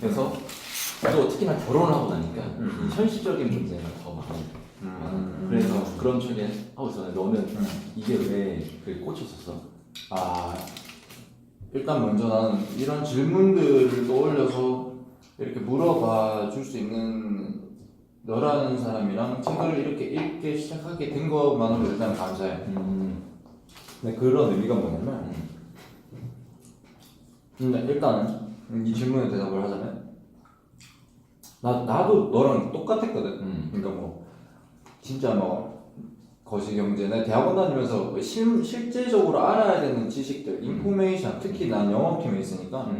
그래서 또 특히나 결혼을 하고 나니까 이 현실적인 문제가 더 많아요. 그래서 그런 쪽에 하고 있어요. 너는 이게 왜 그렇게 꽂혔었어? 아, 일단 먼저 나는 이런 질문들을 떠올려서 이렇게 물어봐 줄 수 있는 너라는 사람이랑 책을 이렇게 읽기 시작하게 된 것만으로 일단 감사해. 근데 그런 의미가 뭐냐면, 근데 일단은 이 질문에 대답을 하자면, 나도 너랑 똑같았거든. 그러니까 뭐 진짜 뭐 거시경제, 내 대학원 다니면서 실제적으로 알아야 되는 지식들, 인포메이션, 특히 난 영업팀에 있으니까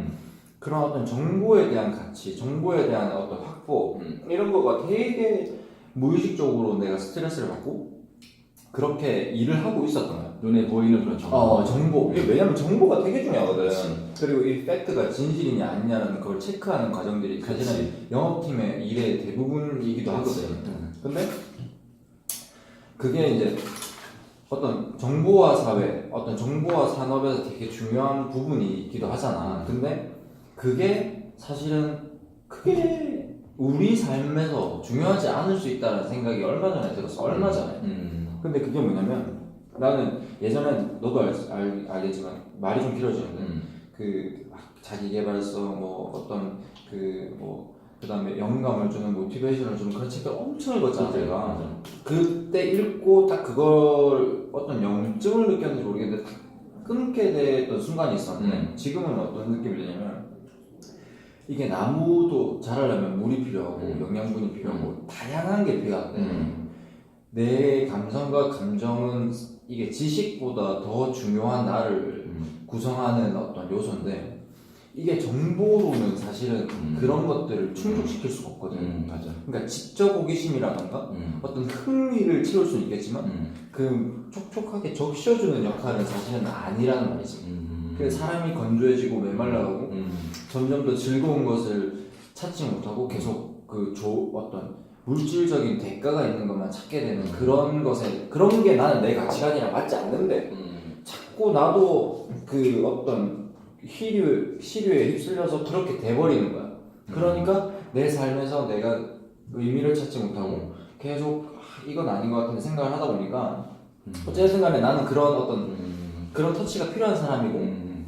그런 어떤 정보에 대한 가치, 정보에 대한 어떤 확보 이런 거가 되게 무의식적으로 내가 스트레스를 받고 그렇게 일을 하고 있었던 거야. 눈에 보이는 그런 정보. 정보. 이게 왜냐면 정보가 되게 중요하거든. 그치. 그리고 이 팩트가 진실이냐 아니냐는 그걸 체크하는 과정들이 사실은 영업팀의 일의 대부분이기도 하거든. 근데 그게 이제 어떤 정보화 사회, 어떤 정보화 산업에서 되게 중요한 부분이기도 하잖아. 근데 그게 사실은 크게 우리 삶에서 중요하지 않을 수 있다는 생각이 얼마 전에 들었어. 얼마 전에. 근데 그게 뭐냐면 나는 예전에 너도 알겠지만 말이 좀 길어지는데 그 자기계발서 뭐 어떤 그 다음에 영감을 주는 모티베이션을 주는 그런 책들 엄청 읽었잖아 제가. 그때 읽고 딱 그걸 어떤 영점을 느꼈는지 모르겠는데 딱 끊게 됐던 순간이 있었는데 지금은 어떤 느낌이 드냐면 이게 나무도 자라려면 물이 필요하고 영양분이 필요하고 다양한 게 필요한데 내 감성과 감정은 이게 지식보다 더 중요한 나를 구성하는 어떤 요소인데 이게 정보로는 사실은 그런 것들을 충족시킬 수가 없거든. 맞아. 그러니까 지적 호기심이라던가 어떤 흥미를 채울 수는 있겠지만 그 촉촉하게 적셔주는 역할은 사실은 아니라는 말이지. 그래서 사람이 건조해지고 메말라가고 점점 더 즐거운 것을 찾지 못하고 계속 어떤 물질적인 대가가 있는 것만 찾게 되는 그런 것에 그런 게 나는 내 가치관이랑 맞지 않는데 자꾸 나도 그 어떤 시류에 휩쓸려서 그렇게 돼버리는 거야. 그러니까 내 삶에서 내가 의미를 찾지 못하고 계속 이건 아닌 것 같은데 생각을 하다 보니까 어쨌든 간에 나는 그런 어떤 그런 터치가 필요한 사람이고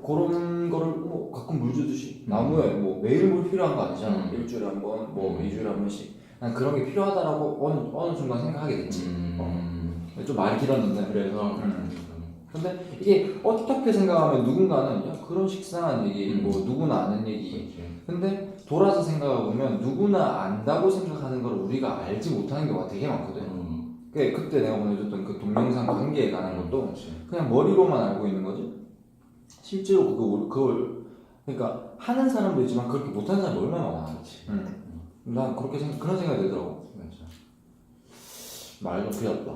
그런 거를 뭐 가끔 물 주듯이 나무에 뭐 매일 물 필요한 거 아니잖아. 일주일에 한 번, 뭐 2주일에 한 번씩. 난 그런 게 필요하다라고 어느 순간 생각하게 됐지. 좀 말이 길었는데 그래서 근데 이게 어떻게 생각하면 누군가는 야 그런 식상한 얘기 뭐 누구나 아는 얘기 근데 돌아서 생각해보면 누구나 안다고 생각하는 걸 우리가 알지 못하는 경우가 되게 많거든. 그때 내가 보내줬던 그 동영상 관계에 관한 것도 그냥 머리로만 알고 있는 거지 실제로 그걸 그러니까 하는 사람도 있지만 그렇게 못하는 사람이 얼마나 많아. 난 그렇게 그런 생각이 들더라고. 맞아. 말도 길었다.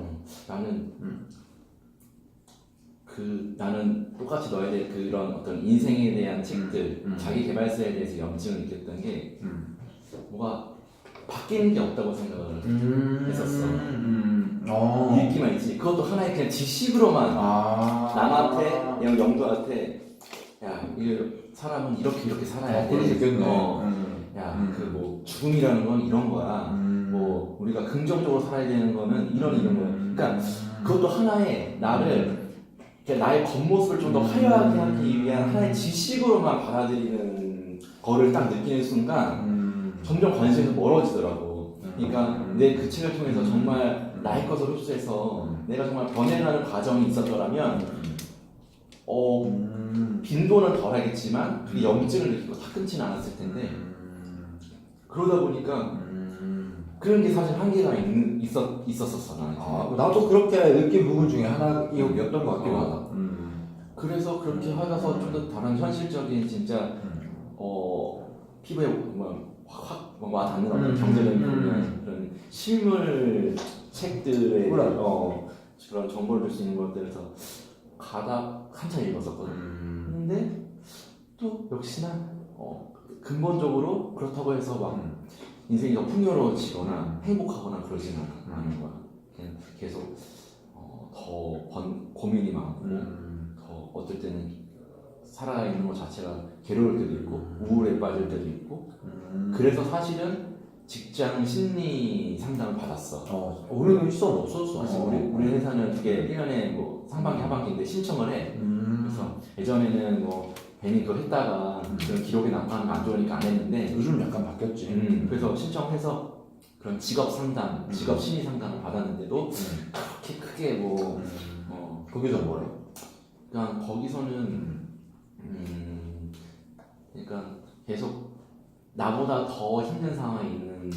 나는 똑같이 너에 대해 그런 어떤 인생에 대한 책들, 자기 개발서에 대해서 염증을 느꼈던 게 뭐가 바뀌는 게 없다고 생각을 했었어. 읽기만 있지. 그것도 하나의 그냥 지식으로만 남한테, 영도한테 야, 사람은 이렇게 살아야 돼. 그럴 수 있겠네. 야, 그 뭐 죽음이라는 건 이런 거야. 뭐 우리가 긍정적으로 살아야 되는 거는 이런 거야. 그러니까 그것도 하나의 나의 겉모습을 좀 더 화려하게 하기 위한 하나의 지식으로만 받아들이는 거를 딱 느끼는 순간 점점 관심에서 멀어지더라고. 그러니까 내 그 책을 통해서 정말 나의 것을 흡수해서 내가 정말 변해가는 과정이 있었더라면 빈도는 덜하겠지만 그 염증을 느끼고 다 끊지는 않았을 텐데 그러다 보니까 그런 게 사실 한계가 있었었어 나한테. 나도 그렇게 느낀 부분 중에 하나였던 것 같기도 하다. 그래서 그렇게 하면서 좀 더 다른 현실적인 진짜 피부에 확 와닿는 어떤 경제적인 그런 실물 책들의 그런 정보를 줄 수 있는 것들에서 가다 한참 읽었었거든. 근데 또 역시나 근본적으로 그렇다고 해서 막 인생이 더 풍요로워지거나 행복하거나 그러지는 않은 거야. 그냥 계속 더 고민이 많고 더 어떨 때는 살아있는 것 자체가 괴로울 때도 있고 우울에 빠질 때도 있고 그래서 사실은 직장 심리 상담을 받았어. 우리는 일선 없었어. 그래서 우리 회사는 그게 1년에 뭐 상반기 하반기인데 신청을 해. 그래서 예전에는 뭐 괜히 그거 했다가 그런 기록에 남는 거 안 좋으니까 안 했는데 요즘 약간 바뀌었지. 그래서 신청해서 그런 직업 상담, 직업 심리 상담을 받았는데도 그렇게 크게 뭐 거기서 뭐래? 그냥 거기서는 그러니까 계속 나보다 더 힘든 상황에 있는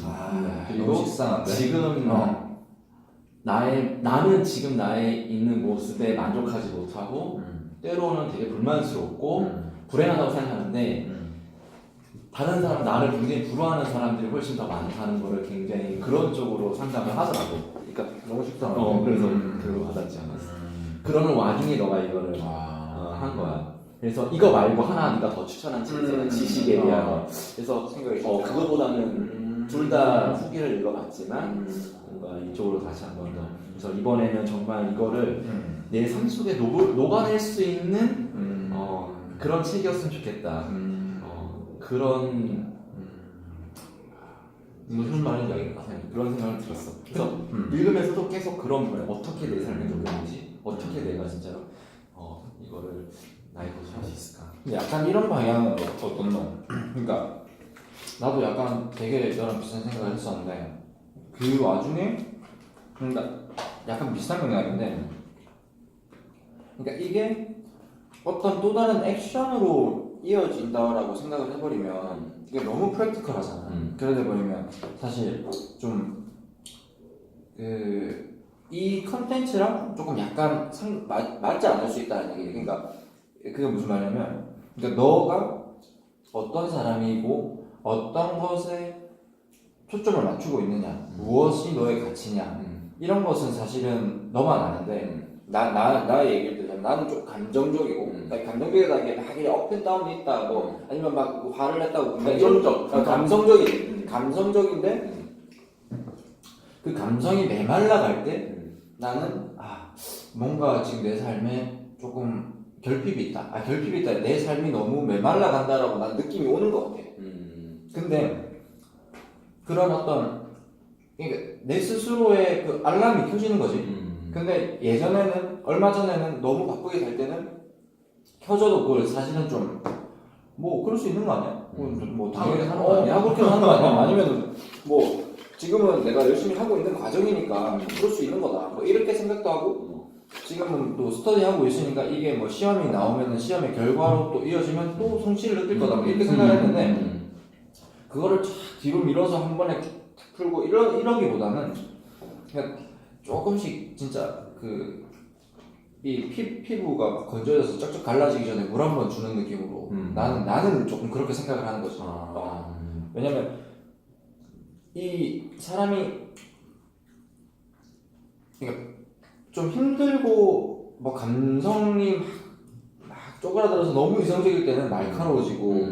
그리고 너무 식상한데? 지금 나는 지금 나의 있는 모습에 만족하지 못하고 때로는 되게 불만스럽고 불행하다고 생각하는데 다른 사람 나를 굉장히 부러워하는 사람들이 훨씬 더 많다는 거를 굉장히 그런 쪽으로 상담을 하더라고. 그러니까 너무 식상한데? 그래서 그걸 받았지 않았어. 그러는 와중에 너가 이거를 한 거야. 그래서 이거 말고 하나 네가 더 추천한 책 있잖아. 지식에 대한. 그래서 그거보다는 둘 다 후기를 읽어봤지만 뭔가 이쪽으로 다시 한 번 더. 그래서 이번에는 정말 이거를 내 삶 속에 녹아낼 수 있는 그런 책이었으면 좋겠다. 그런 무슨 말인지 알겠다. 그런 생각을 들었어. 그래서 읽으면서도 계속 그런 거야. 어떻게 내 삶에 녹였는지, 어떻게 내가 진짜로 이거를 나의 것을 할 수 있을까. 근데 약간 이런 방향은 어떻노? 그러니까 나도 약간 되게 너랑 비슷한 생각을 했었는데 그 와중에 그러니까 약간 비슷한 맥락인데 그러니까 이게 어떤 또 다른 액션으로 이어진다라고 생각을 해버리면 이게 너무 프랙티컬하잖아. 그러다 버리면 사실 좀 이 컨텐츠랑 조금 약간 맞지 않을 수 있다는 얘기. 그러니까 그게 무슨 말이냐면 그러니까 너가 어떤 사람이고 어떤 것에 초점을 맞추고 있느냐 무엇이 너의 가치냐 이런 것은 사실은 너만 아는데 나의 얘기를 들자면 나는 좀 감정적이고 감정적이다기에 막 이게 업앤다운이 있다 뭐 아니면 막 화를 냈다고 감성적인데 그 감성이 메말라갈 때 나는 뭔가 지금 내 삶에 조금 결핍이 있다. 결핍이 있다. 내 삶이 너무 메말라간다라고 난 느낌이 오는 것 같아. 근데 그런 어떤 그러니까 내 스스로의 그 알람이 켜지는 거지. 근데 예전에는 얼마 전에는 너무 바쁘게 살 때는 켜져도 그걸 사실은 좀 뭐 그럴 수 있는 거 아니야? 뭐 당연히 하는 거 아니야? 그렇게 하는 거 아니야? 아니면 뭐 지금은 내가 열심히 하고 있는 과정이니까 그럴 수 있는 거다. 뭐 이렇게 생각도 하고 지금은 또 스터디하고 있으니까 이게 뭐 시험이 나오면은 시험의 결과로 또 이어지면 또 성취를 느낄 거다. 뭐 이렇게 생각을 했는데 그거를 쫙 뒤로 밀어서 한 번에 풀고 이러기보다는 그냥 조금씩 진짜 이 피부가 건조해져서 쩍쩍 갈라지기 전에 물 한 번 주는 느낌으로 나는 조금 그렇게 생각을 하는 거지. 왜냐면 이 사람이 그러니까 좀 힘들고 뭐 감성이 막 쪼그라들어서 너무 이성적일 때는 날카로워지고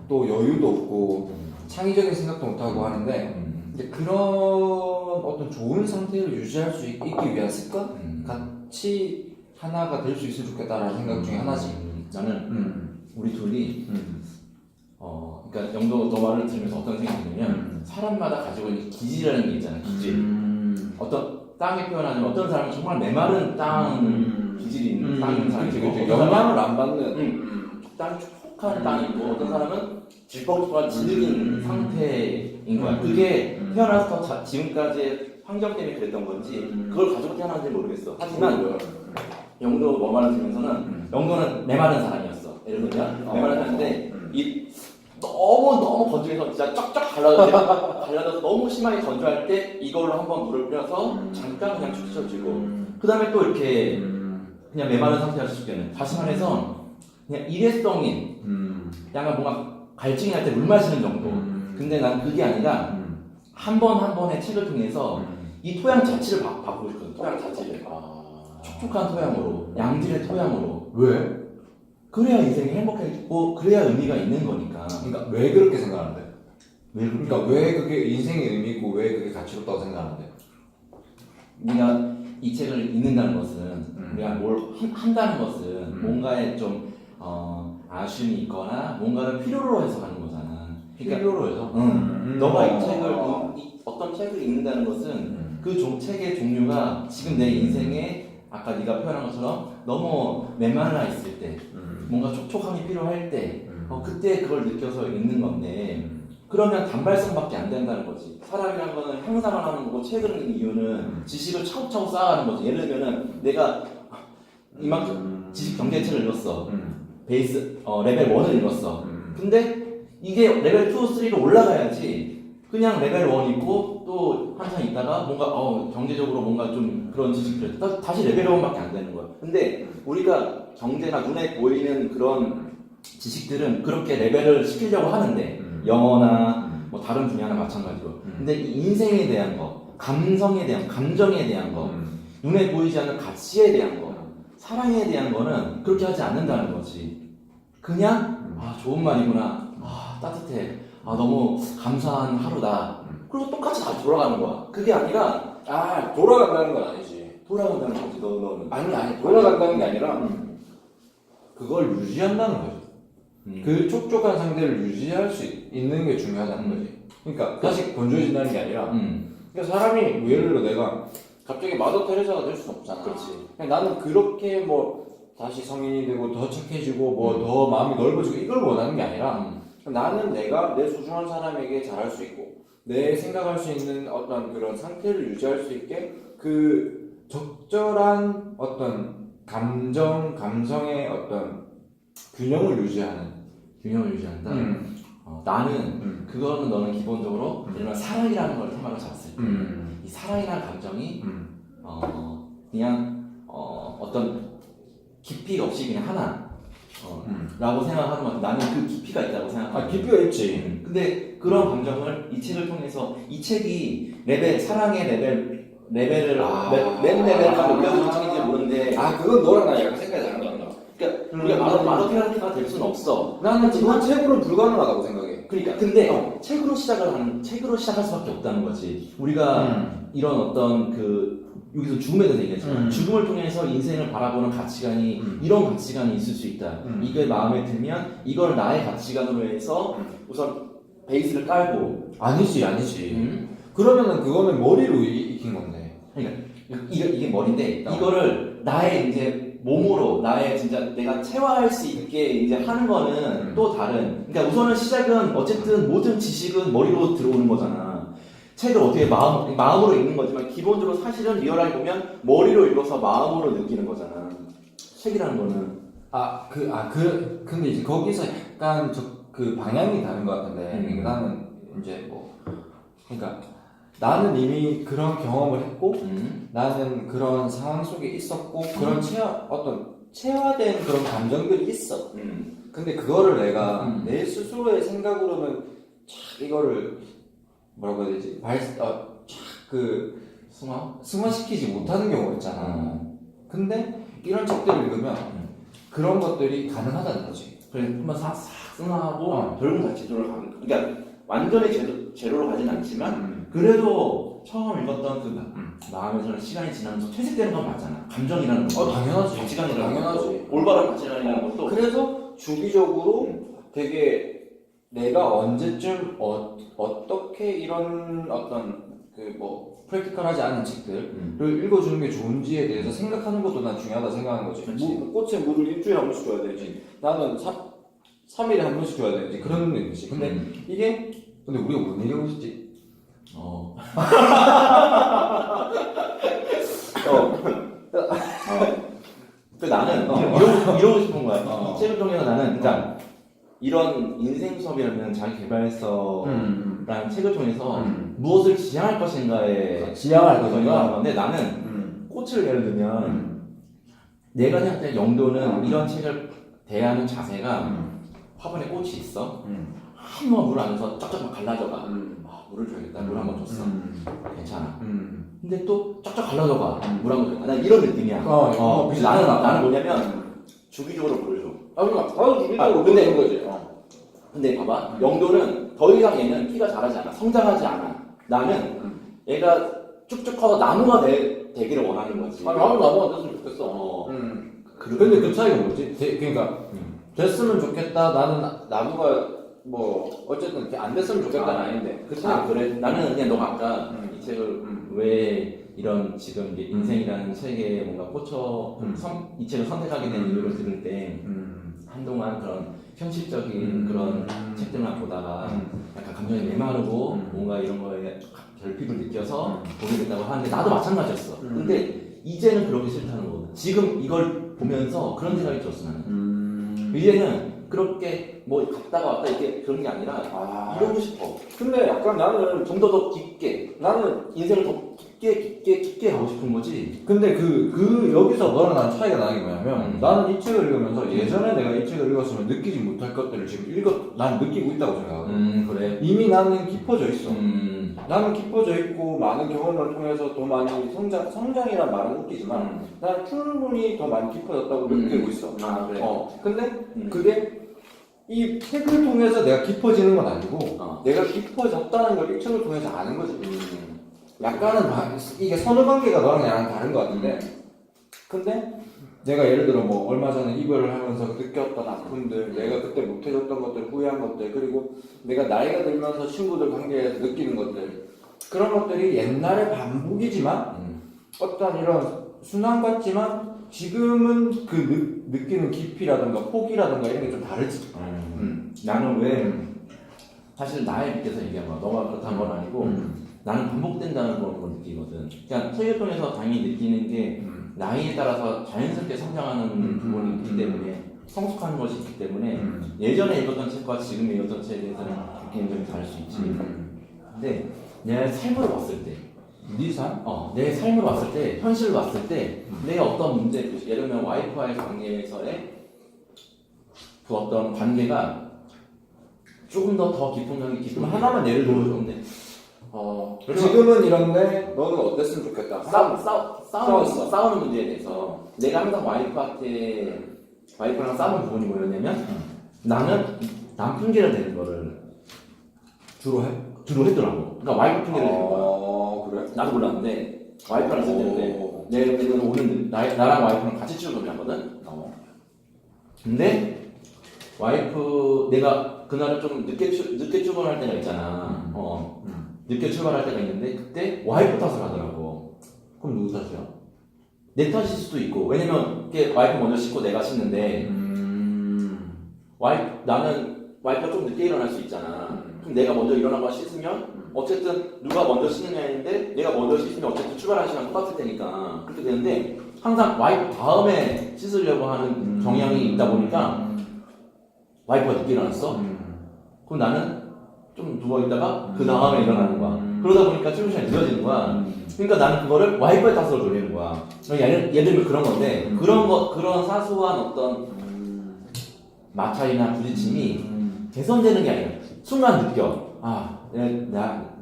또 여유도 없고 창의적인 생각도 못하고 하는데 근데 그런 어떤 좋은 상태를 유지할 수 있기 위한 습관? 같이 하나가 될 수 있으면 좋겠다라는 생각 중에 하나지. 나는 우리 둘이 그러니까 영도 너 말을 들으면서 어떤 생각이 드냐면 사람마다 가지고 있는 기질이라는 게 있잖아. 기질. 어떤 땅에 표현하자면 어떤 사람은 정말 메마른 땅 기질이 있는 땅인 사람이 있고 영향을 안 받는 땅이 촉촉한 땅이 있고 어떤 사람은 질퍽질퍽한 진흙인 상태인 거야. 그게 태어나서 지금까지의 환경 때문에 그랬던 건지 그걸 가지고 태어난지 모르겠어. 하지만 영도 너 말을 들으면서는 영도는 메마른 사람이었어. 예를 들면 메마른 사람인데 이 너무 건조해서 진짜 쫙쫙 갈라져서 너무 심하게 건조할 때 이걸로 한번 물을 뿌려서 잠깐 그냥 축 처지고 그 다음에 또 이렇게 그냥 메마른 상태였을 때는 다시 말해서 그냥 일회성인 약간 뭔가 갈증이 날 때 물 마시는 정도. 근데 난 그게 아니라 한 번 한 번의 책을 통해서 이 토양 자체를 바꾸고 싶거든. 토양 자체를 촉촉한 토양으로 양질의 토양으로. 왜? 그래야 인생이 행복해지고 그래야 의미가 있는 거니까. 그러니까 왜 그렇게 생각하는데? 그러니까 왜 그게 인생의 의미고 왜 그게 가치롭다고 생각하는데? 우리가 이 책을 읽는다는 것은 우리가 뭘 한다는 것은 뭔가에 좀 아쉬움이 있거나 뭔가를 필요로 해서 하는 거잖아. 그러니까 필요로 해서. 너가 이 책을 어떤 책을 읽는다는 것은 그 책의 종류가 지금 내 인생에 아까 네가 표현한 것처럼 너무 메말라 있을 때, 뭔가 촉촉함이 필요할 때, 그때 그걸 느껴서 읽는 건데. 그러면 단발성밖에 안 된다는 거지. 사람이란 거는 향상을 하는 거고 책을 읽는 이유는 지식을 차곡차곡 쌓아가는 거지. 예를 들면은 내가 이만큼 지식 경제책을 읽었어. 베이스 레벨 1을 읽었어. 근데 이게 레벨 2, 3로 올라가야지. 그냥 레벨 1 있고 또 한참 있다가 뭔가 경제적으로 뭔가 좀 그런 지식들 다시 레벨 1밖에 안 되는 거야. 근데 우리가 경제나 눈에 보이는 그런 지식들은 그렇게 레벨을 시키려고 하는데 영어나 뭐 다른 분야나 마찬가지로. 근데 이 인생에 대한 거, 감성에 대한, 감정에 대한 거, 눈에 보이지 않는 가치에 대한 거, 사랑에 대한 거는 그렇게 하지 않는다는 거지. 그냥 좋은 말이구나. 따뜻해. 너무 감사한 하루다. 그리고 똑같이 다시 돌아가는 거야. 그게 아니라 돌아간다는 건 아니지. 돌아간다는 거지. 너는 아니 돌아간다는 게 아니라 그걸 유지한다는 거지. 그 촉촉한 상태를 유지할 수 있는 게 중요하다는 거지. 그러니까 다시 건조해진다는 게 아니라 그러니까 사람이 뭐 예를 들어 내가 갑자기 마더 테레사가 될 수는 없잖아. 그렇지. 그냥 나는 그렇게 뭐 다시 성인이 되고 더 착해지고 뭐 더 마음이 넓어지고 이걸 원하는 게 아니라 나는 내가 내 소중한 사람에게 잘할 수 있고 내 생각할 수 있는 어떤 그런 상태를 유지할 수 있게 그 적절한 어떤 감성의 어떤 균형을 유지한다. 나는 그거는 너는 기본적으로 예를 들면 사랑이라는 걸 테마로 잡았을 때 이 사랑이라는 감정이 그냥 어떤 깊이 없이 그냥 하나 라고 생각하는 것 같아. 나는 그 깊이가 있다고 생각해. 깊이가 있지. 근데 그런 감정을 이 책을 통해서 이 책이 사랑의 레벨을 맨 레벨까지 올려주는 책인지 모르는데 그건 너랑 나 약간 생각이 다른 거 같다. 그러니까 우리가 마더테라피가 될 수는 없어. 나는 그건 책으로는 불가능하다고 생각해. 그러니까 근데 책으로 시작할 수밖에 없다는 거지. 우리가 이런 어떤 여기서 죽음에 대해서 얘기했잖아. 죽음을 통해서 인생을 바라보는 가치관이 이런 가치관이 있을 수 있다. 이게 마음에 들면 이걸 나의 가치관으로 해서 우선 베이스를 깔고 아니지. 그러면은 그거는 머리로 익힌 건데. 그러니까 이게 머리인데 이거를 나의 이제 몸으로 나의 진짜 내가 체화할 수 있게 이제 하는 거는 또 다른. 그러니까 우선은 시작은 어쨌든 모든 지식은 머리로 들어오는 거잖아. 책을 어떻게 마음으로 읽는 거지만 기본적으로 사실은 리얼하게 보면 머리로 읽어서 마음으로 느끼는 거잖아. 책이라는 거는. 근데 이제 거기서 약간 그 방향이 다른 것 같은데. 그러니까 나는 이제 그러니까 나는 이미 그런 경험을 했고, 나는 그런 상황 속에 있었고, 그런 체화된 그런 감정들이 있어. 근데 그거를 내가 내 스스로의 생각으로는 이거를 뭐라고 해야 되지? 승화시키지 못하는 경우가 있잖아. 근데 이런 책들을 읽으면 그런 것들이 가능하다는 거지. 그래, 한번 싹 승화하고 결국 다 제대로 가는. 그러니까 완전히 제로로 가진 않지만 그래도 처음 읽었던 그 마음에서는 시간이 지나면서 퇴색되는 건 맞잖아. 감정이라는 거. 당연하지. 가치관이라는 당연하지. 것도, 올바른 가치관이라는 것도. 그래서 주기적으로 되게 내가 언제쯤 어떻게 이런 어떤 프랙티컬하지 않은 책들을 읽어주는 게 좋은지에 대해서 생각하는 것도 난 중요하다 생각하는 거지. 꽃에 물을 일주일에 한 번씩 줘야 되지. 나는 3일에 한 번씩 줘야 되지. 그런 의미지. 근데 근데 우리가 뭔 얘기하고 있었지? 나는 이러고 싶은 거야. 이 책을 통해서 나는 그러니까 이런 인생 수업이라면 자기 개발서라는 책을 통해서 무엇을 지향할 것인가에 지향할 건데 나는 꽃을 예를 들면 내가 생각할 영도는 이런 책을 대하는 자세가 화분에 꽃이 있어. 한번 물 안에서 쫙쫙 막 갈라져가. 물을 줘야겠다. 물 한 번 줬어. 괜찮아. 근데 또 쫙쫙 갈라져가. 물 한 번 줘야겠다. 난 이런 느낌이야. 나는 뭐냐면 주기적으로 물을 줘. 그러니까 나도 주기적으로 근데 거지. 근데 봐봐. 영도는 더 이상 얘는 키가 자라지 않아. 성장하지 않아. 나는 얘가 쭉쭉 커서 나무가 되기를 원하는 거지. 나무가 됐으면 좋겠어. 근데 그 차이가 뭐지? 그러니까 됐으면 좋겠다. 나는 나무가 뭐 어쨌든 이렇게 안 됐으면 좋겠다는 아닌데. 그래. 나는 그냥 너가 아까 이 책을 왜 이런 지금 이제 인생이라는 책에 뭔가 꽂혀 이 책을 선택하게 된 이유를 들을 때 한동안 그런 현실적인 그런 책들만 보다가 약간 감정이 메마르고 뭔가 이런 거에 결핍을 느껴서 보게 됐다고 하는데 나도 마찬가지였어. 근데 이제는 그러기 싫다는 거거든. 지금 이걸 보면서 그런 생각이 들었어 나는. 이제는 그렇게 뭐 갔다가 왔다 이렇게 그런 게 아니라 이러고 싶어. 근데 약간 나는 좀 더 깊게 나는 인생을 더 깊게 가고 싶은 거지. 근데 여기서 너랑 나랑 차이가 나는 게 뭐냐면 나는 이 책을 읽으면서 예전에 내가 이 책을 읽었으면 느끼지 못할 것들을 지금 난 느끼고 있다고 생각하거든. 그래. 이미 나는 깊어져 있어. 나는 깊어져 있고 많은 경험을 통해서 더 많이 성장이란 말은 웃기지만 나는 충분히 더 많이 깊어졌다고 느끼고 있어. 아 그래. 근데 그게 이 책을 통해서 내가 깊어지는 건 아니고 내가 깊어졌다는 걸 이 책을 통해서 아는 거지. 약간은 이게 선후 관계가 너랑 나랑 다른 것 같은데 근데 내가 예를 들어 뭐 얼마 전에 이별을 하면서 느꼈던 아픔들 내가 그때 못해줬던 것들 후회한 것들 그리고 내가 나이가 들면서 친구들 관계에서 느끼는 것들 그런 것들이 옛날의 반복이지만 어떤 이런 순환 같지만 지금은 그 느끼는 깊이라든가 폭이라든가 이런 게 좀 다르지. 나는 왜 사실 나에 비해서 얘기한 거야. 너가 그렇다는 건 아니고 나는 반복된다는 걸 느끼거든. 그러니까 책을 통해서 당연히 느끼는 게 나이에 따라서 자연스럽게 성장하는 부분이 있기 때문에 성숙하는 것이 있기 때문에 예전에 읽었던 책과 지금 읽었던 책에 대해서는 느끼는 점이 다를 수 있지. 근데 내 삶으로 봤을 때 네 삶? 내 삶으로 봤을 때, 현실로 봤을 때, 내가 어떤 문제, 예를 들면 와이프와의 관계에서의 그 어떤 관계가 조금 더 깊은 관계, 깊은 하나만 예를 들어줬는데, 지금은 이런데 너는 어땠으면 좋겠다. 싸우는 문제에 대해서 내가 항상 와이프랑 싸우는 부분이 뭐였냐면 나는 남 핑계를 대는 거를 주로 했더라고. 그러니까 와이프 핑계를 대는 거야. 그래? 나도 몰랐는데 와이프랑 있을 때인데 내가 오늘 나랑 와이프랑 같이 출근하거든. 근데 내가 그날은 좀 늦게 출근할 때가 있잖아. 늦게 출발할 때가 있는데 그때 와이프 탓을 하더라고. 그럼 누구 탓이야? 내 탓일 수도 있고 왜냐면 와이프 먼저 씻고 내가 씻는데 나는 와이프가 좀 늦게 일어날 수 있잖아. 그럼 내가 먼저 일어나고 씻으면 어쨌든 누가 먼저 씻느냐인데 내가 먼저 씻으면 어쨌든 출발하는 시간 똑같을 테니까 그렇게 되는데 항상 와이프 다음에 씻으려고 하는 경향이 있다 보니까 와이프가 늦게 일어났어? 그럼 나는 좀 누워있다가 그 다음에 일어나는 거야. 그러다 보니까 출근 시간이 늦어지는 거야. 그러니까 나는 그거를 와이프의 탓으로 돌리는 거야. 예를 들면 그런 건데 그런 사소한 어떤 마찰이나 부딪힘이 개선되는 게 아니라 순간 느껴.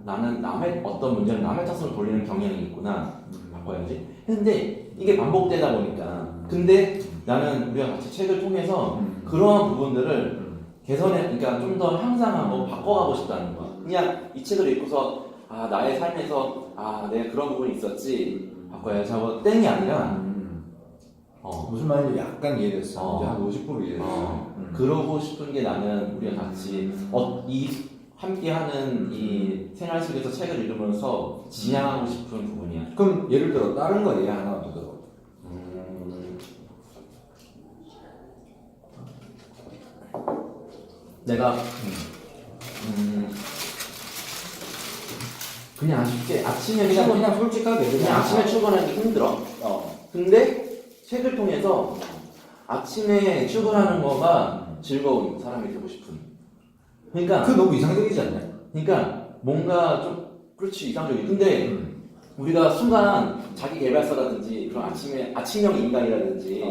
나는 남의 어떤 문제는 남의 탓으로 돌리는 경향이 있구나. 바꿔야지. 근데 이게 반복되다 보니까 근데 나는 우리가 같이 책을 통해서 그러한 부분들을 그러니까 좀 더 향상하고 바꿔가고 싶다는 거야. 그냥 이 책을 읽고서 나의 삶에서 내가 그런 부분이 있었지 바꿔야지 하고 땡이 아니라 무슨 말인지 약간 이해됐어. 이제 한 50% 이해됐어. 그러고 싶은 게 나는 우리가 같이 이 함께하는 이 생활 속에서 책을 읽으면서 지향하고 싶은 부분이야. 그럼 예를 들어 다른 거 얘기 하나 더 들어. 내가 그냥 쉽게 아침에 그냥 솔직하게 그냥 아침에 출근하기 힘들어. 근데 책을 통해서 아침에 출근하는 거가 즐거운 사람이 되고 싶은. 그러니까 너무 이상적이지 않냐? 그러니까 뭔가 좀 그렇지 이상적이. 근데 우리가 순간 자기 개발서라든지 그런 아침형 인간이라든지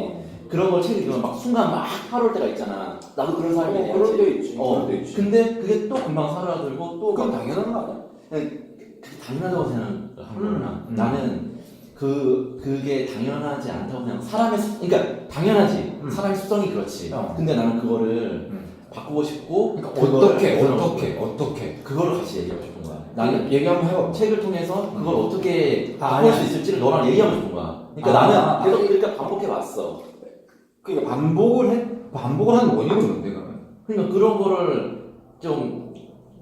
그런 걸 책을 읽으면 막 순간 막 화올 때가 있잖아. 나도 그런 사람이야. 그럴 때 있지. 그럴 때 있지. 근데 그게 또 금방 사라들고 또 그건 당연한 거 아니야? 그게 당연하다고 생각한 거구나. 나는 그게 당연하지 않다고 생각. 그러니까 당연하지. 사람의 습성이 그렇지. 근데 나는 그거를 바꾸고 싶고. 그러니까 어떻게? 그거를 같이 얘기하고 싶은 거야. 나는 얘기 한번 해봐. 책을 통해서 그걸 어떻게 바꿀 수 있을지를 너랑 얘기하고 싶은 거야. 그러니까 나는 계속 그러니까 반복해 왔어. 그러니까 반복을 반복을 하는 원인은 뭔데 그러면? 그러니까 그런 거를 좀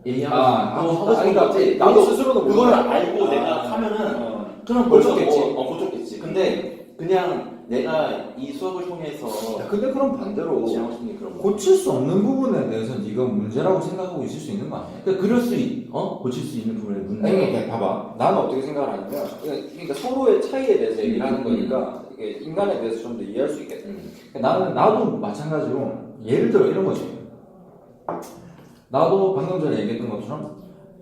얘기하고 하고 싶은 거지. 나도 스스로도 그걸 알고 내가 하면은 그럼 고쳤겠지. 고쳤겠지. 근데 그냥 내가 이 수업을 통해서 근데 그럼 반대로 지향하고 싶은 게 그런 거. 고칠 수 없는 부분에 대해서 네가 문제라고 생각하고 있을 수 있는 거 아니야? 그러니까 그럴 수 고칠 수 있는 부분에 문제. 그러니까 봐봐. 나는 어떻게 생각을 하냐면, 그러니까 서로의 차이에 대해서 얘기를 하는 거니까 이게 인간에 대해서 좀 더 이해할 수 있겠다. 그러니까 나도 마찬가지로 예를 들어 이런 거지. 나도 방금 전에 얘기했던 것처럼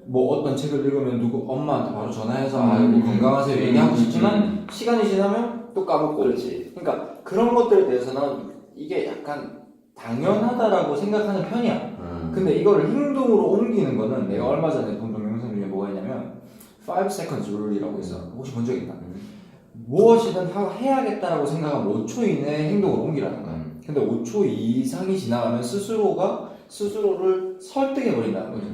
뭐 어떤 책을 읽으면 누구 엄마한테 바로 전화해서 아이고 건강하세요 얘기하고 싶지만 시간이 지나면 또 까먹고. 그렇지. 그러니까 그런 것들에 대해서는 이게 약간 당연하다라고 생각하는 편이야. 근데 이거를 행동으로 옮기는 거는 내가 얼마 전에 본 동영상 중에 뭐가 있냐면 5 seconds rule이라고 있어. 혹시 본 적 있나? 무엇이든 해야겠다라고 생각하면 5초 이내에 행동으로 옮기라는 거야. 근데 5초 이상이 지나가면 스스로가 스스로를 설득해버린다는 거지.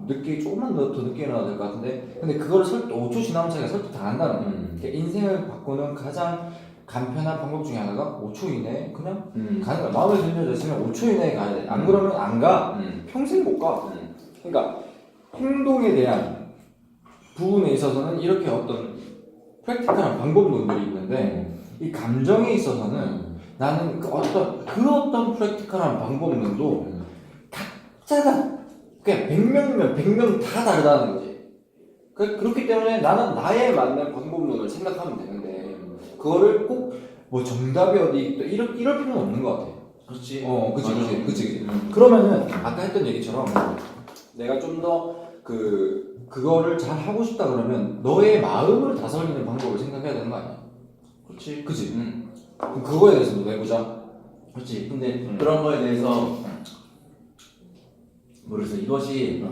늦게 조금만 더 늦게 일어나야 될 것 같은데 근데 그걸 5초 지나면 자기가 설득당한다는 거야. 그러니까 인생을 바꾸는 가장 간편한 방법 중에 하나가 5초 이내에 그냥 가는 거야. 마음에 드는 여자 있으면 5초 이내에 가야 돼. 안 그러면 안 가. 평생 못 가. 그러니까 행동에 대한 부분에 있어서는 이렇게 어떤 프랙티컬한 방법론들이 있는데 이 감정에 있어서는 나는 그 어떤 프랙티컬한 방법론도 각자가 그냥 100명이면 100명 다 다르다는 거지. 그렇기 때문에 나는 나에 맞는 방법론을 생각하면 되는데 그거를 꼭 뭐 정답이 어디 있다 이럴 필요는 없는 것 같아. 그렇지. 그치. 그러면은 아까 했던 얘기처럼 내가 좀 더 그거를 잘 하고 싶다 그러면 너의 마음을 다스리는 방법을 생각해야 되는 거 아니야? 그렇지. 그치. 그럼 그거에 대해서도 해보자. 그렇지. 근데 그런 거에 대해서 모르겠어. 이것이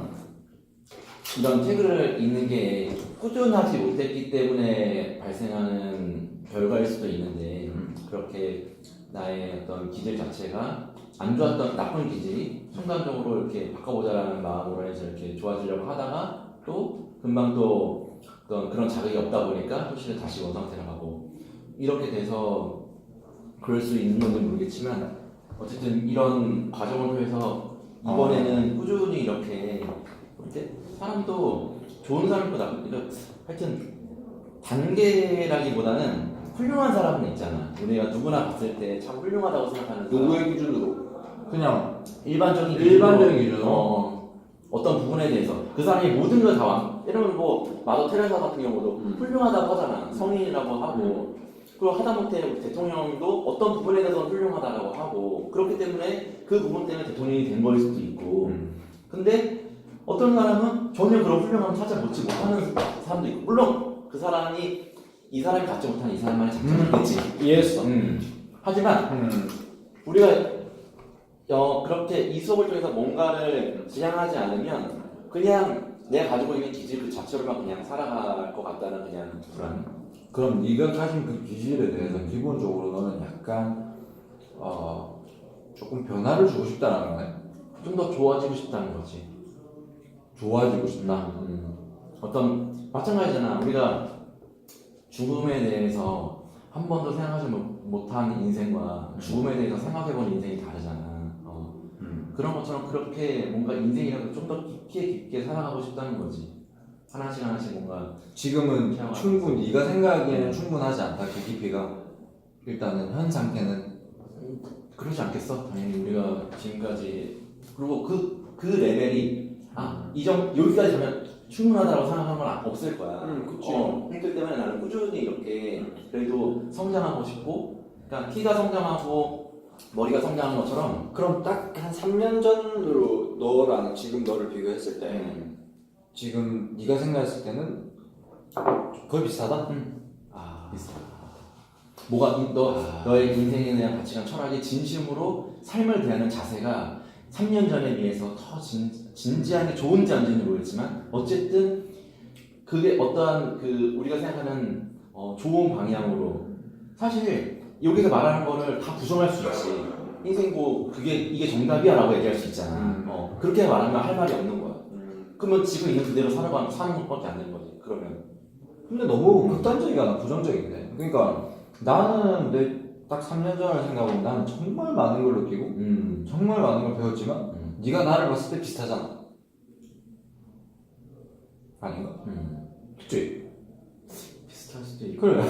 이런 책을 읽는 게 꾸준하지 못했기 때문에 발생하는 결과일 수도 있는데 그렇게 나의 어떤 기질 자체가 안 좋았던 나쁜 기질이 순간적으로 이렇게 바꿔보자라는 마음으로 해서 이렇게 좋아지려고 하다가 또 금방 또 어떤 그런 자극이 없다 보니까 또 다시 원상태로 가고 이렇게 돼서 그럴 수 있는 건지 모르겠지만 어쨌든 이런 과정을 통해서 이번에는 꾸준히 이렇게 사람도 좋은 사람도 나쁜 하여튼 단계라기보다는 훌륭한 사람은 있잖아. 우리가 누구나 봤을 때 참 훌륭하다고 생각하는 사람. 누구의 기준으로? 그냥 일반적인 기준으로 어떤 부분에 대해서 그 사람이 모든 걸 다 이러면 뭐 마더 테레사 같은 경우도 훌륭하다고 하잖아. 성인이라고 하고 그리고 하다못해 우리 대통령도 어떤 부분에 대해서는 훌륭하다고 하고 그렇기 때문에 그 부분 때문에 대통령이 된 거일 수도 있고 근데 어떤 사람은 전혀 그런 훌륭함을 찾아보지 못하는 사람도 있고 물론 그 사람이 이 사람이 갖지 못하는 이 사람만의 장점이겠지. 이해했어. 하지만 우리가 그렇게 이 수업을 통해서 뭔가를 지향하지 않으면 그냥 내가 가지고 있는 기질 그 자체로만 그냥 살아갈 것 같다는 그냥 불안. 그럼 네가 가진 그 기질에 대해서 기본적으로 너는 약간 조금 변화를 주고 싶다는 거야? 좀 더 좋아지고 싶다는 거지. 좋아지고 싶다. 어떤 마찬가지잖아. 우리가 죽음에 대해서 한 번도 생각하지 못한 인생과 죽음에 대해서 생각해본 인생이 다르잖아. 그런 것처럼 그렇게 뭔가 인생이라도 좀 더 깊게 살아가고 싶다는 거지. 하나씩 뭔가 지금은 네가 생각하기에는 충분하지 않다. 그 깊이가 일단은 현 상태는 그러지 않겠어? 당연히 우리가 지금까지 그리고 그 레벨이 여기까지 가면 충분하다고 생각하는 건 없을 거야. 그치. 그렇기 때문에 나는 꾸준히 이렇게 그래도 성장하고 싶고, 그러니까 키가 성장하고 머리가 성장하는 것처럼. 그럼 딱 한 3년 전으로 너랑 지금 너를 비교했을 때 지금 네가 생각했을 때는 거의 비슷하다? 비슷하다. 너의 인생에 대한 가치관, 철학이 진심으로 삶을 대하는 자세가 3년 전에 비해서 더 진지한 게 좋은지 안 좋은지 모르겠지만 어쨌든 그게 어떠한 우리가 생각하는 좋은 방향으로 사실 여기서 말하는 거를 다 부정할 수 있지. 인생 이게 정답이야 라고 얘기할 수 있잖아. 그렇게 말하면 할 말이 없는 거야. 그러면 지금 있는 그대로 사는 것밖에 안 되는 거지. 그러면 근데 너무 극단적이거나 부정적인데 그러니까 나는 딱 3년 전을 생각해보면 나는 정말 많은 걸 느끼고 정말 많은 걸 배웠지만 네가 나를 봤을 때 비슷하잖아. 아닌가? 그치? 비슷할 수도 있고. 그래.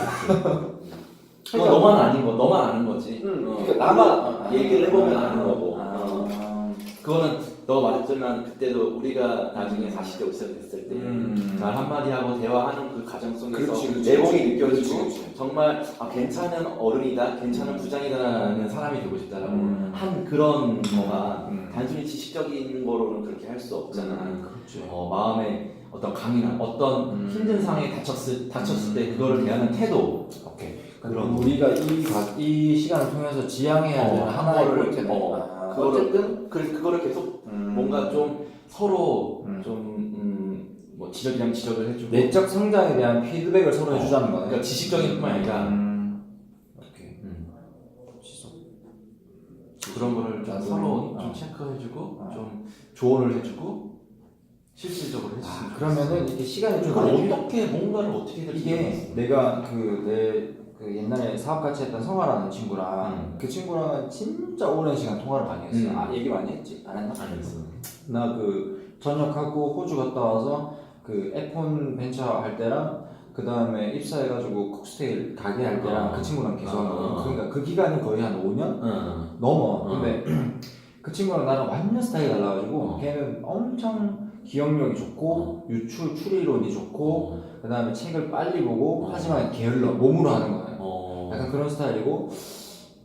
그러니까 너만 아닌 거, 너만 아는 거지. 그러니까 나만 얘기를 해보면 아는 거고. 아. 그거는 너 말했지만 그때도 우리가 나중에 40대 50대 됐을 때 말 한마디 하고 대화하는 그 과정 속에서 그렇지, 내공이 느껴지고 그렇지. 정말 괜찮은 어른이다, 괜찮은 부장이다라는 사람이 되고 싶다라고 한 그런 거가 단순히 지식적인 거로는 그렇게 할 수 없잖아. 그렇지. 마음에 어떤 강인함, 어떤 힘든 상황에 닥쳤을 때 그거를 대하는 태도. 오케이. 그럼 우리가 이 시간을 통해서 지향해야 되는 하나의 거를, 포인트네. 어쨌든 그거를 계속 뭔가 좀 서로 뭐 지적이랑 지적을 해주고 내적 성장에 대한 피드백을 서로 해주자는 거네. 그러니까 지식적인 뿐만 아니라 오케이. 그런 거를 좀 서로 좀 체크해주고 좀 조언을 해주고 실질적으로 해주고 그러면은 이게 시간이 좀 그걸 많이 어떻게 뭔가를 어떻게 될지 이게 모르겠어. 내가 그 옛날에 사업 같이 했던 성화라는 친구랑 그 친구랑은 진짜 오랜 시간 통화를 많이 했어. 얘기 많이 했지? 안 했나? 안 했어. 나 그 전역하고 호주 갔다 와서 그 F1 벤처 할 때랑 그 다음에 입사해가지고 콕스테일 가게 할 때랑 그 친구랑 계속 한 거거든. 그러니까 그 기간이 거의 한 5년 넘어. 근데 그 친구랑 나랑 완전 스타일이 달라가지고 걔는 엄청 기억력이 좋고 유출 추리론이 좋고 그 다음에 책을 빨리 보고 하지만 게을러 몸으로 하는 거예요. 약간 그런 스타일이고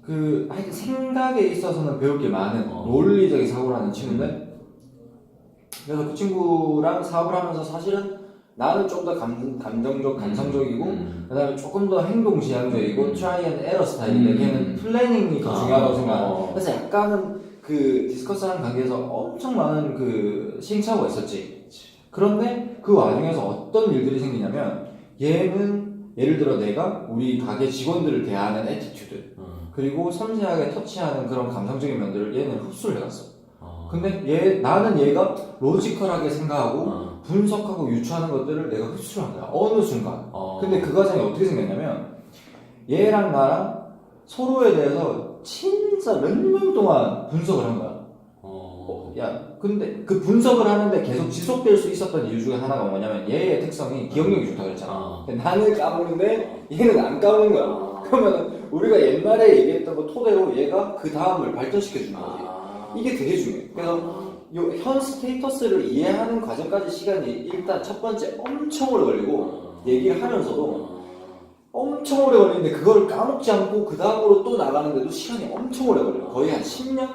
그 하여튼 생각에 있어서는 배울 게 많은 논리적인 사고라는 친구인데 그래서 그 친구랑 사업을 하면서 사실은 나는 좀 더 감정적 감성적이고 그 다음에 조금 더 행동지향적이고 트라이 앤 에러 스타일인데 걔는 플래닝이 더 중요하다고 생각해. 그래서 약간은 그 디스커스하는 관계에서 엄청 많은 그 시행착오가 있었지. 그런데 그 와중에서 어떤 일들이 생기냐면 얘는 예를 들어 내가 우리 가게 직원들을 대하는 애티튜드 그리고 섬세하게 터치하는 그런 감성적인 면들을 얘는 흡수를 해갔어. 근데 나는 얘가 로지컬하게 생각하고 분석하고 유추하는 것들을 내가 흡수를 한 거야. 어느 순간. 근데 그 과정이 어떻게 생겼냐면 얘랑 나랑 서로에 대해서 진짜 몇 년 동안 분석을 한 거야. 야, 근데 그 분석을 하는데 계속 지속될 수 있었던 이유 중에 하나가 뭐냐면 얘의 특성이 기억력이 좋다고 그랬잖아. 근데 나는 까먹는데 얘는 안 까먹는 거야. 그러면 우리가 옛날에 얘기했던 거 토대로 얘가 그 다음을 발전시켜 주는 거지. 이게 되게 중요해. 그래서 현 스테이터스를 이해하는 과정까지 시간이 일단 첫 번째 엄청 오래 걸리고 얘기를 하면서도 엄청 오래 걸리는데 그걸 까먹지 않고 그 다음으로 또 나가는데도 시간이 엄청 오래 걸려. 거의 한 10년?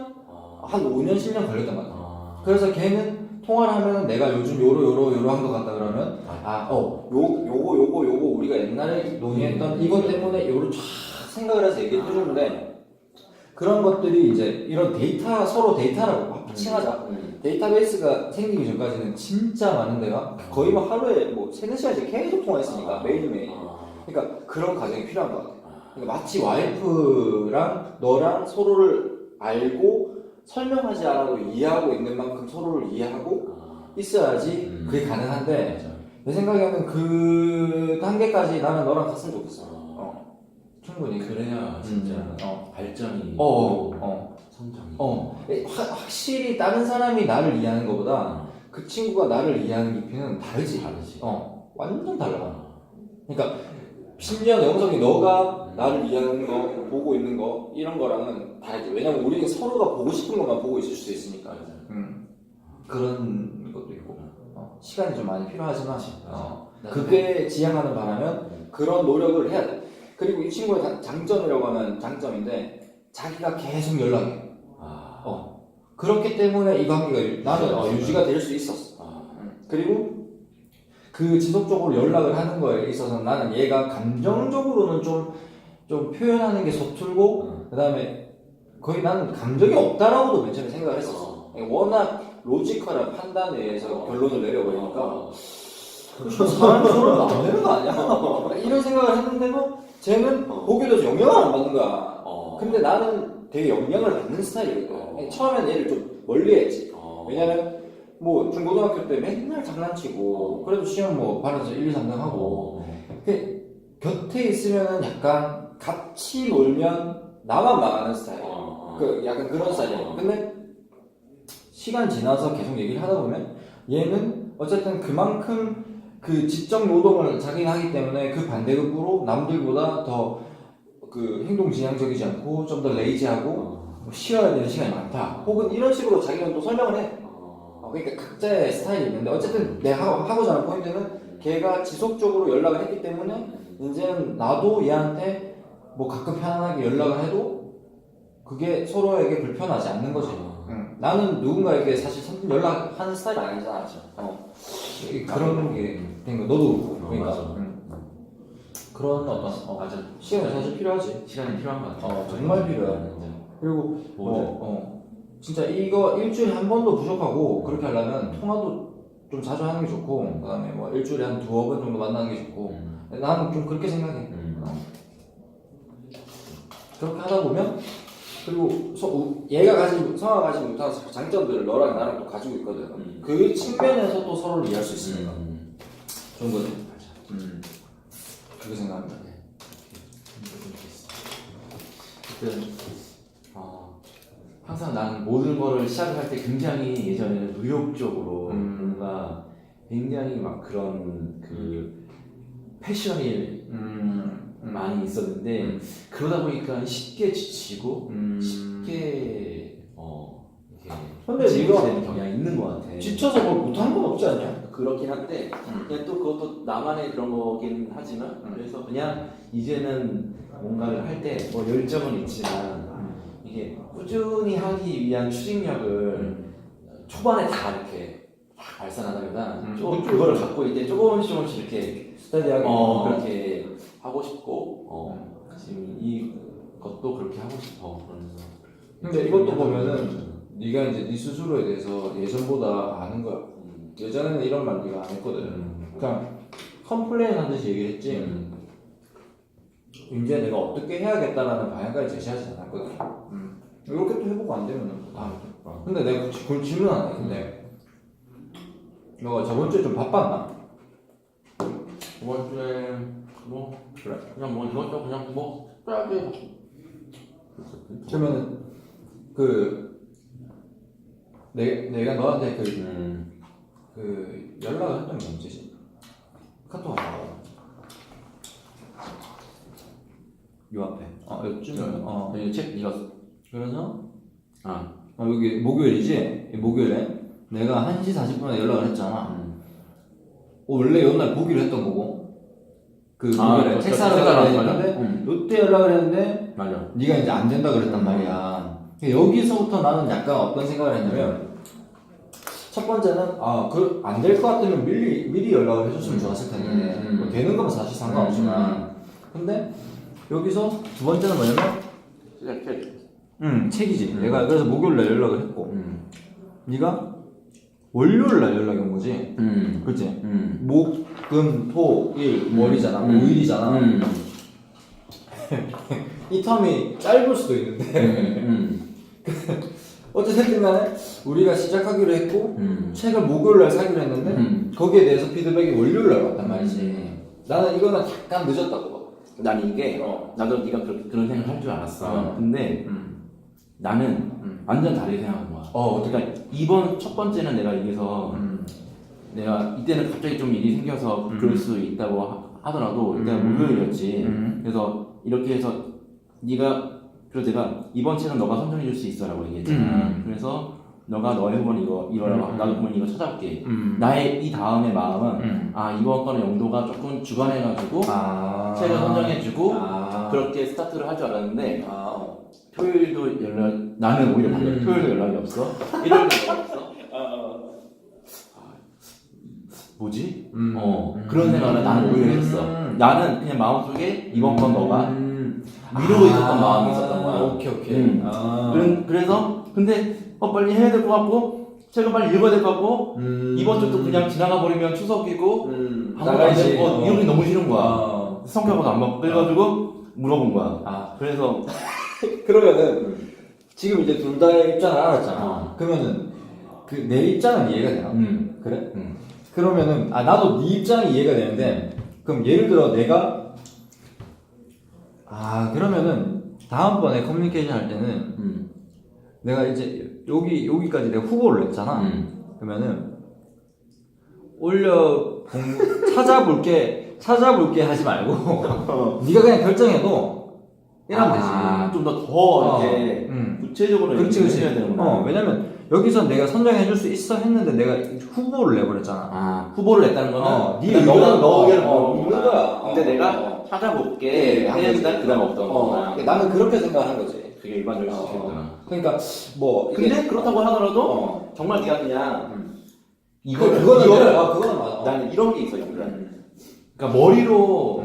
한 5년, 10년 걸렸단 말이야. 그래서 걔는 통화를 하면 내가 요즘 요로 한 것 같다 그러면 요거 우리가 옛날에 논의했던 이것 때문에 요로 쫙 생각을 해서 얘기해 주는데 그런 것들이 이제 이런 데이터 서로 데이터라고 칭하자. 데이터베이스가 생기기 전까지는 진짜 많은 데가 거의 뭐 하루에 뭐 3-4시간씩 계속 통화했으니까 매일매일. 그러니까 그런 과정이 필요한 것 같아. 그러니까 마치 와이프랑 너랑 서로를 알고 설명하지 않아도 이해하고 있는 만큼 서로를 이해하고 있어야지 그게 가능한데 내 생각에는 그 단계까지 나는 너랑 갔으면 좋겠어. 충분히 그래야 진짜 발전이 성장이 확실히 다른 사람이 나를 이해하는 것보다 그 친구가 나를 이해하는 깊이는 다르지. 완전 달라. 그러니까 심지어 영석이 너가 나를 이해하는 거 보고 있는 거 이런 거랑은 다르지. 왜냐면 우리는 서로가 보고 싶은 것만 보고 있을 수도 있으니까. 그런 것도 있고 시간이 좀 많이 필요하지만 그게 지향하는 바라면 그런 노력을 해야 돼. 그리고 이 친구의 장점이라고 하면 장점인데 자기가 계속 연락해. 그렇기 때문에 이 관계가 나는 유지가 될 수 있었어. 그리고 그 지속적으로 연락을 하는 거에 있어서 나는 얘가 감정적으로는 좀 표현하는 게 서툴고 그 다음에 거의 나는 감정이 없다라고도 맨 처음에 생각을 했었어. 워낙 로지컬한 판단에 의해서 결론을 내려버리니까 사람이 서로는 안 되는 거 아니야? 이런 생각을 했는데도 쟤는 보기에도 영향을 안 받는 거야. 근데 나는 되게 영향을 받는 스타일이거든. 처음엔 얘를 좀 멀리했지. 왜냐면 뭐 중고등학교 때 맨날 장난치고 그래도 시험 뭐 반에서 1, 2, 3등 하고 곁에 있으면은 약간 같이 놀면 나만 망하는 스타일. 어. 그 약간 그런 스타일이에요. 근데 시간 지나서 계속 얘기를 하다 보면 얘는 어쨌든 그만큼 그 지적 노동을 자기가 하기 때문에 그 반대급부로 남들보다 더 그 행동 지향적이지 않고 좀 더 레이지하고 뭐 쉬어야 되는 시간이 많다. 혹은 이런 식으로 자기는 또 설명을 해. 그러니까 각자의 스타일이 있는데 어쨌든 내가 하고자 하는 포인트는 걔가 지속적으로 연락을 했기 때문에 이제는 나도 얘한테 뭐 가끔 편안하게 연락을 해도 그게 서로에게 불편하지 않는 거지. 나는 누군가에게 사실 선뜻 연락하는 스타일이 아니잖아. 그런 게 된 거. 너도 그렇고. 그러니까. 맞아. 그런 어떤 맞아. 시간이 사실 필요하지. 시간이 필요한 것 같아. 정말 필요해. 그리고 진짜 이거 일주일에 한 번도 부족하고 그렇게 하려면 통화도 좀 자주 하는 게 좋고 그다음에 뭐 일주일에 한 두어 번 정도 만나는 게 좋고 나는 좀 그렇게 생각해. 그렇게 하다 보면 그리고 얘가 성화가 가지 못한 장점들을 너랑 나랑 또 가지고 있거든. 그 측면에서 또 서로를 이해할 수 있으니까 좋은 거지. 그렇게 생각합니다. 항상 나는 모든 거를 시작할 때 굉장히 예전에는 의욕적으로 뭔가 굉장히 막 그런 그 패션이 많이 있었는데 그러다 보니까 쉽게 지치고 쉽게 근데 이렇게 네가 되는 경향이 있는 것 같아. 지쳐서 뭘 못하는 건 없지 않냐? 그렇긴 한데 그냥 또 그것도 나만의 그런 거긴 하지만 그래서 그냥 이제는 뭔가를 할 때 뭐 열정은 있지만 이게 꾸준히 하기 위한 추진력을 초반에 다 이렇게 다 발산하다보다 그거를 갖고 있을 때 조금씩 이렇게 스타디하게 그렇게 하고 싶고 지금 이것도 그렇게 하고 싶어. 그러면서 근데 이것도 보면은 네가 이제 네 스스로에 대해서 예전보다 아는 거야. 예전에는 이런 말 네가 안 했거든. 그냥 컴플레인 하듯이 얘기를 했지. 이제 내가 어떻게 해야겠다라는 방향까지 제시하지 않았거든. 이렇게 또 해보고 안 되면은 근데 내가 그걸 질문 안 했는데 너가 저번 주에 좀 바빴나? 이번 주에 뭐 그래. 그냥 뭐 이것저것 그냥 뭐 특별하게 그러면은 내가 너한테 그 연락을 했던 게 언제지? 카톡 안 나와. 요 앞에. 요쯤. 이 책 이거 그래서 여기 목요일이지? 목요일에 내가 1시 40분에 연락을 했잖아. 원래 요날 보기로 했던 거고 그 목요일에 책 사러 가야 되는데 요때 연락을 했는데 맞아. 네가 이제 안 된다 그랬단 말이야. 여기서부터 나는 약간 어떤 생각을 했냐면 첫 번째는 안 될 것 같으면 미리 연락을 해줬으면 좋았을 텐데 뭐 되는 거면 사실 상관없지만 근데 여기서 두 번째는 뭐냐면 책이지. 내가 그래서 목요일날 연락을 했고 네가 월요일날 연락이 온 거지. 그치? 목, 금, 토, 일, 월이잖아. 5일이잖아. 이 텀이 짧을 수도 있는데 어쨌든 간에 우리가 시작하기로 했고 책을 목요일날 사기로 했는데 거기에 대해서 피드백이 월요일날 왔단 말이지. 나는 이거는 약간 늦었다고 봐. 난 이게 나도 네가 그런 생각을 할 줄 알았어. 근데 나는 완전 다르게 생각한 거야. 그러니까 이번 첫 번째는 내가 여기서 내가 이때는 갑자기 좀 일이 생겨서 그럴 수 있다고 하더라도 일단 목요일이었지. 그래서 이렇게 해서 그래서 내가 이번 책은 너가 선정해 줄 수 있어라고 얘기했잖아. 그래서 너가 너의 후보는 이거라고 나도 그러면 이거 찾아볼게. 나의 이 다음의 마음은 이번 거는 영도가 조금 주관해가지고 책을 선정해주고 그렇게 스타트를 할 줄 알았는데 토요일도 나는 오히려 반대. 토요일도 연락이 없어. 일요일도 연락이 없어. 뭐지? 그런 생각을 나는 오히려 했어. 나는 그냥 마음속에 이번 건 너가 미루고 있었던 마음이 있었던 거야. 오케이. 그래서 근데 빨리 해야 될 것 같고 책을 빨리 읽어야 될 것 같고 이번 주도 그냥 지나가 버리면 추석이고 나가야지. 이런 게 너무 싫은 거야. 성격도 안 맞고 그래가지고 물어본 거야. 그래서 그러면은 지금 이제 둘 다의 입장을 알았잖아. 그러면은 내 입장은 이해가 되나? 그래? 그러면은 나도 네 입장이 이해가 되는데 그럼 예를 들어 내가 그러면은 다음번에 커뮤니케이션 할 때는 내가 이제 여기까지 내가 후보를 냈잖아. 그러면은 찾아볼게 하지 말고 네가 그냥 결정해도 이러면 되지. 좀 더 이렇게 구체적으로 그렇지. 해야 되는구나. 왜냐면 여기서 내가 선정해줄 수 있어 했는데 내가 후보를 내버렸잖아. 후보를 냈다는 거는 네 의견은 너 의견을 묻는 거야. 근데 내가 찾아볼게 해야 된다는 그다음 없던 거야. 나는 그렇게 생각하는 거지. 그게 일반적인 시스템이구나. 그러니까 뭐 근데 그렇다고 하더라도 정말 네가 그냥 그거는 맞아. 나는 이런 게 있어요. 그러니까 머리로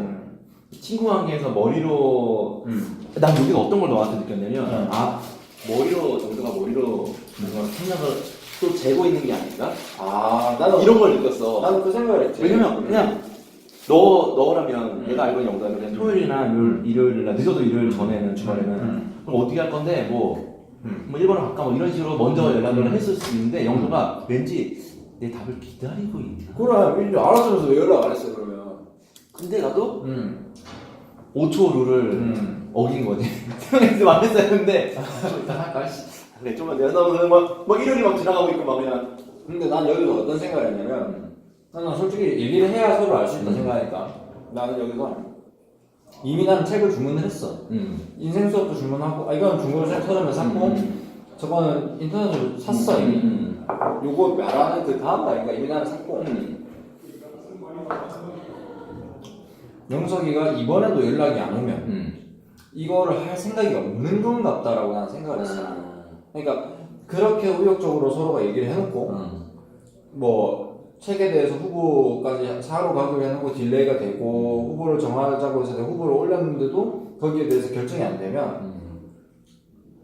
친구 관계에서 머리로 난 여기가 어떤 걸 너한테 느꼈냐면 머리로 정도가 머리로 뭔가 생각을 또 재고 있는 게 아닌가? 나는 이런 걸 느꼈어. 나는 그 생각을 했지. 왜냐면 그냥 너라면 내가 알고 있는 영상은 그냥 토요일이나 일요일이나 늦어도 일요일 전에는 주말에는 그럼 어떻게 할 건데 뭐 일본을 갈까 뭐 이런 식으로 먼저 연락을 했을 수 있는데 영도가 왠지 내 답을 기다리고 있나? 그래, 이제 알았으면서 왜 연락 안 했어 그러면? 근데 나도 5초 룰을 어긴 거지. 생각해서 말했어 했는데 좀 이따 할까? 그래 좀만 내가 너무 막 일요일이 막 지나가고 있고 막 그냥 근데 난 여기서 어떤 생각을 했냐면 나는 솔직히 얘기를 해야 서로 알 수 있다 생각하니까 나는 여기서 이미 나는 책을 주문을 했어. 인생 수업도 주문하고 이건 중국어 서점에 샀고 저거는 인터넷으로 샀어 이미. 요거 말하는 그 다음 날인가 이미 나는 샀고 영석이가 이번에도 연락이 안 오면 이거를 할 생각이 없는 건 같다라고 나는 생각을 했어. 그러니까 그렇게 우욕적으로 서로가 얘기를 해놓고 뭐 책에 대해서 후보까지 사러 가기로 해놓고 딜레이가 되고 후보를 정하자고 해서 내가 후보를 올렸는데도 거기에 대해서 결정이 안 되면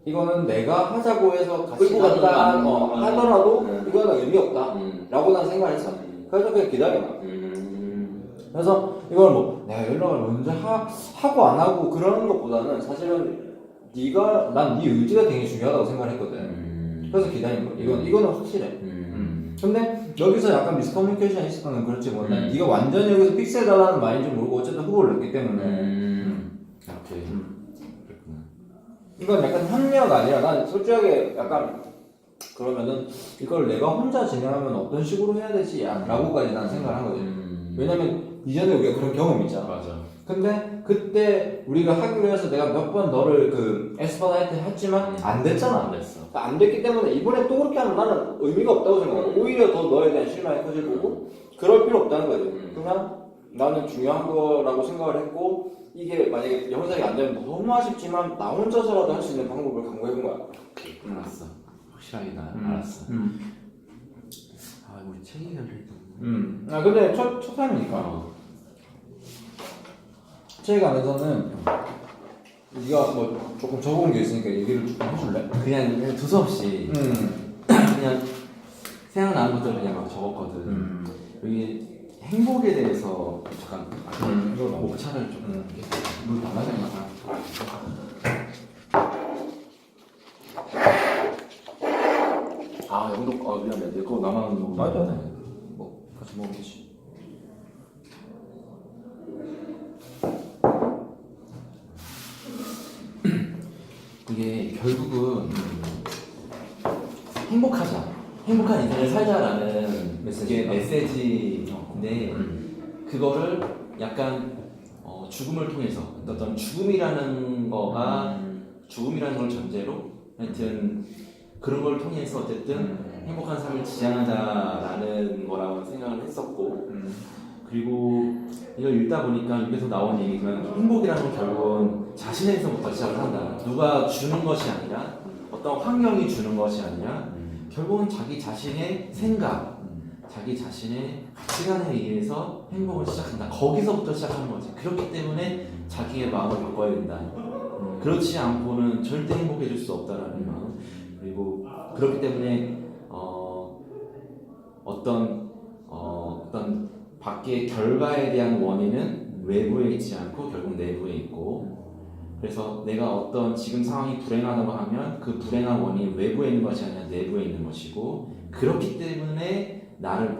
이거는 내가 하자고 해서 같이 끌고 간다 간다. 하더라도 이거는 의미 없다 라고 난 생각을 했어. 그래서 그냥 기다려. 그래서 이걸 뭐 내가 연락을 먼저 하고 안 하고 그러는 것보다는 사실은 난 네 의지가 되게 중요하다고 생각했거든. 그래서 기다린 거야. 이거는 확실해. 근데 여기서 약간 미스커뮤니케이션이 있었던 건 그렇지 뭐 네가 완전히 여기서 픽스해달라는 말인지 모르고 어쨌든 후보를 냈기 때문에 오케이. 이건 약간 협력 아니라 난 솔직하게 약간 그러면은 이걸 내가 혼자 진행하면 어떤 식으로 해야 되지? 라고까지 난 생각을 한 거지. 왜냐면 이전에 우리가 그런 경험이 있잖아. 맞아. 근데 그때 우리가 하기로 해서 내가 몇 번 너를 그 에스파다이트 했지만 안 됐잖아. 안 됐어. 안 됐기 때문에 이번에 또 그렇게 하면 나는 의미가 없다고 생각해. 오히려 더 너에 대한 실망이 커질 거고 그럴 필요 없다는 거지. 그냥 나는 중요한 거라고 생각을 했고 이게 만약에 영상이 안 되면 너무 아쉽지만 나 혼자서라도 할 수 있는 방법을 강구해본 거야. 오케이. 알았어. 확실하게 나 알았어. 우리 책이 열려있던. 근데 첫 타임이니까. 책 안에서는 네가 뭐 조금 적어온 게 있으니까 얘기를 조금 해줄래? 그냥 두서없이 그냥 생각나는 것들 그냥 막 적었거든. 여기 행복에 대해서 잠깐 목차를 좀 물 담아야 되나? 영도 미안해. 내 거 나만 먹으면 맞아. 뭐 같이 먹으면 되지. 이게 결국은 행복하자, 행복한 인생을 살자라는 메시지인데 그거를 약간 죽음을 통해서 어떤 죽음이라는 거가 죽음이라는 걸 전제로 하여튼 그런 걸 통해서 어쨌든 행복한 삶을 지향하자라는 거라고 생각을 했었고 그리고 이걸 읽다 보니까 여기서 나온 얘기지만 행복이라는 건 결국은 자신에서부터 시작을 한다. 누가 주는 것이 아니라 어떤 환경이 주는 것이 아니라 결국은 자기 자신의 생각, 자기 자신의 가치관에 의해서 행복을 시작한다. 거기서부터 시작하는 거지. 그렇기 때문에 자기의 마음을 바꿔야 된다. 그렇지 않고는 절대 행복해질 수 없다라는 마음. 그리고 그렇기 때문에 어떤 밖의 결과에 대한 원인은 외부에 있지 않고 결국 내부에 있고 그래서 내가 어떤 지금 상황이 불행하다고 하면 그 불행한 원인이 외부에 있는 것이 아니라 내부에 있는 것이고 그렇기 때문에 나를